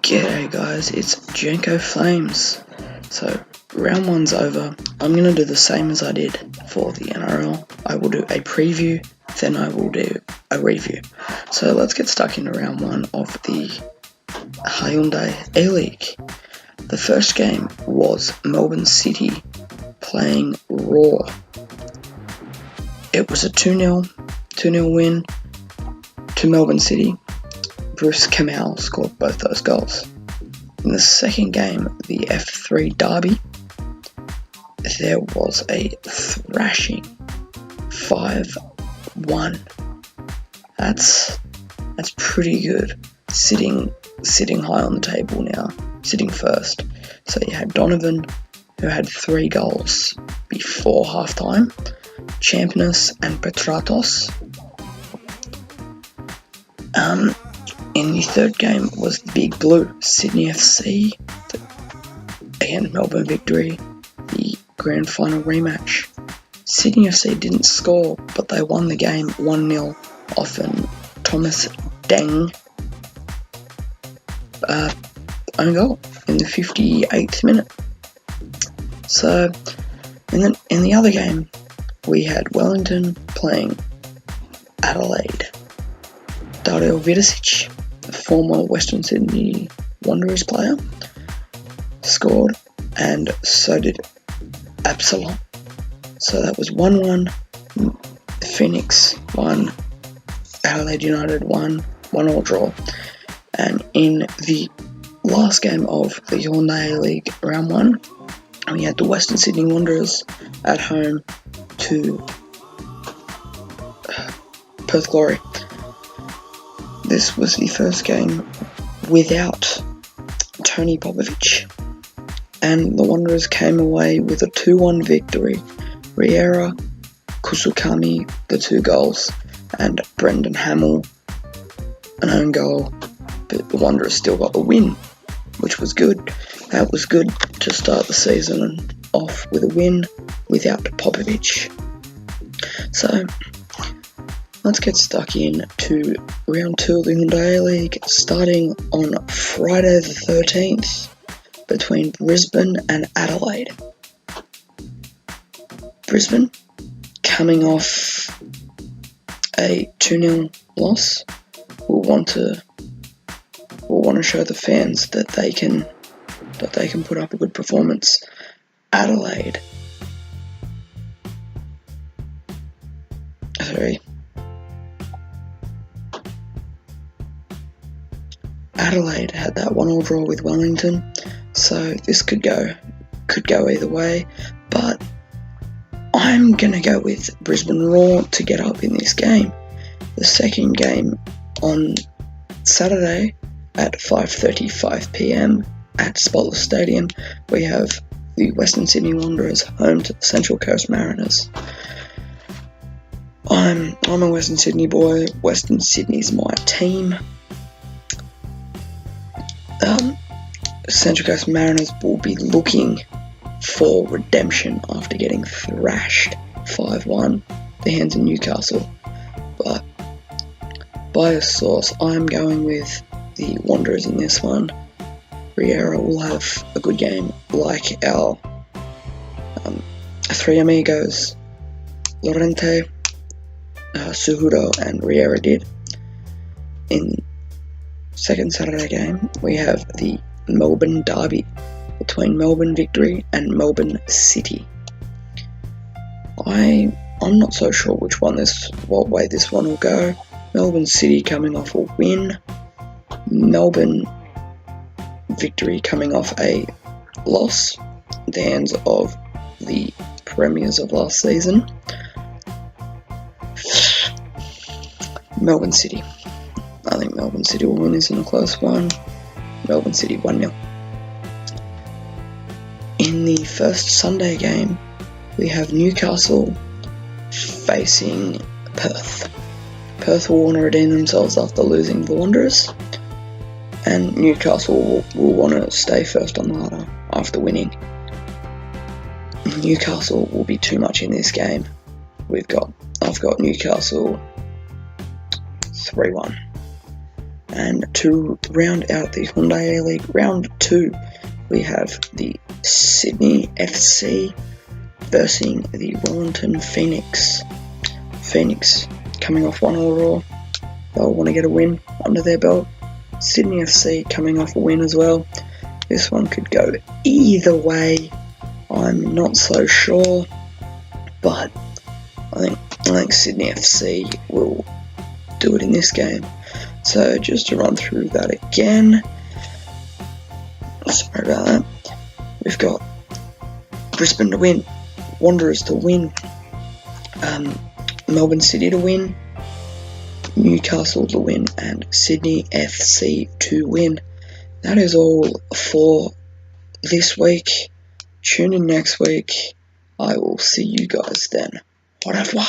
G'day guys, it's Jenko Flames. So, round one's over. I'm going to do the same as I did for the NRL. I will do a preview, then I will do a review. So let's get stuck into round one of the Hyundai A-League. The first game was Melbourne City playing Raw. It was a 2-0 win to Melbourne City. Bruce Kamau scored both those goals. In the second game, the F3 derby, there was a thrashing 5-1. That's pretty good. Sitting high on the table now, sitting first. So you had Donovan, who had 3 goals before halftime, Champness and Petratos. In the third game was the Big Blue, Sydney FC, again Melbourne Victory, the grand final rematch. Sydney FC didn't score, but they won the game 1-0 off an Thomas Deng own goal in the 58th minute. So, and then in the other game, we had Wellington playing Adelaide. Dario Vidicic, the former Western Sydney Wanderers player, scored, and so did Absalom. So that was 1-1, Phoenix 1, Adelaide United 1, 1-1 draw. And in the last game of the Hyundai League round 1, we had the Western Sydney Wanderers at home to Perth Glory. This was the first game without Tony Popovic, and the Wanderers came away with a 2-1 victory. Riera, Kusukami, the 2 goals, and Brendan Hamill, an own goal, but the Wanderers still got the win, which was good. That was good to start the season off with a win without Popovic. So, let's get stuck in to round 2 of the Hyundai League, starting on Friday the 13th between Brisbane and Adelaide. Brisbane, coming off a 2-0 loss, will want to show the fans that they can put up a good performance. Adelaide had that 1-1 draw with Wellington, so this could go either way, but I'm gonna go with Brisbane Raw to get up in this game. The second game on Saturday at 5:35 p.m. at Spotless Stadium, we have the Western Sydney Wanderers home to the Central Coast Mariners. I'm a Western Sydney boy. Western Sydney's my team. Central Coast Mariners will be looking for redemption after getting thrashed 5-1 at the hands of Newcastle. But by a source, I'm going with the Wanderers in this one. Riera will have a good game like our 3 amigos, Lorente, Suhudo and Riera did. In second Saturday game, we have the Melbourne derby between Melbourne Victory and Melbourne City. I'm not so sure what way this one will go. Melbourne City coming off a win, Melbourne Victory coming off a loss at the hands of the premiers of last season. Melbourne City. I think Melbourne City will win this in a close one. Melbourne City 1-0. In the first Sunday game, we have Newcastle facing Perth. Perth will want to redeem themselves after losing the Wanderers, and Newcastle will want to stay first on the ladder after winning. Newcastle will be too much in this game. I've got Newcastle 3-1. And to round out the Hyundai A-League Round 2, we have the Sydney FC versus the Wellington Phoenix. Phoenix coming off 1-1 draw. They'll want to get a win under their belt. Sydney FC coming off a win as well. This one could go either way. I'm not so sure, but I think Sydney FC will do it in this game. So just to run through that again, sorry about that. We've got Brisbane to win, Wanderers to win, Melbourne City to win, Newcastle to win, and Sydney FC to win. That is all for this week. Tune in next week. I will see you guys then. Au revoir.